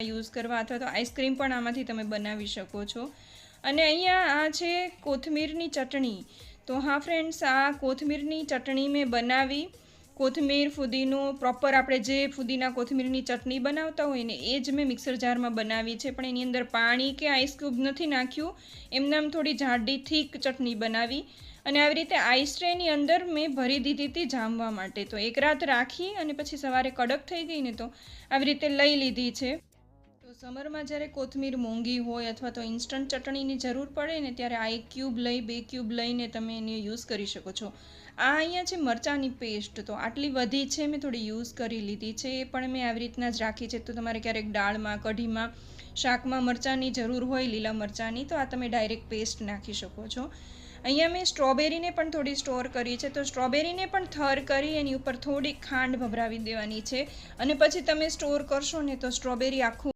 Use કરવા, અથવા તો આઈસ્ક્રીમ પણ આમાંથી તમે બનાવી શકો છો। અને અહીંયા આ છે કોથમીરની ચટણી। તો હા ફ્રેન્ડ્સ, આ કોથમીરની ચટણી મેં બનાવી। કોથમીર ફુદીનો પ્રોપર આપણે જે ફુદીના કોથમીરની ચટણી બનાવતા હોય ને એ જ મેં મિક્સર જારમાં બનાવી છે, પણ એની અંદર પાણી કે આઈસ ક્યુબ નથી નાખ્યું, એમનામ થોડી જાડી થીક ચટણી બનાવી। અને આવી રીતે આઈસ ટ્રેની અંદર મેં ભરી દીધી હતી જામવા માટે। તો એક રાત રાખી અને પછી સવારે કડક થઈ ગઈ ને તો આવી રીતે લઈ લીધી છે। તો સમરમાં જ્યારે કોથમીર મોંઘી હોય અથવા તો ઇન્સ્ટન્ટ ચટણીની જરૂર પડે ને ત્યારે આ 1 ક્યુબ લઈ 2 ક્યુબ લઈને તમે એને યુઝ કરી શકો છો। આ અહીંયા છે મરચાંની પેસ્ટ, તો આટલી વધી છે, મેં થોડી યુઝ કરી લીધી છે, એ પણ મેં આવી રીતના જ રાખી છે। તો તમારે ક્યારેક દાળમાં, કઢીમાં, શાકમાં મરચાંની જરૂર હોય, લીલા મરચાંની, તો આ તમે ડાયરેક્ટ પેસ્ટ નાખી શકો છો। અહીંયા મેં સ્ટ્રોબેરીને પણ થોડી સ્ટોર કરી છે, તો સ્ટ્રોબેરીને પણ થર કરી એની ઉપર થોડી ખાંડ ભભરાવી દેવાની છે, અને પછી તમે સ્ટોર કરશો ને તો સ્ટ્રોબેરી આખું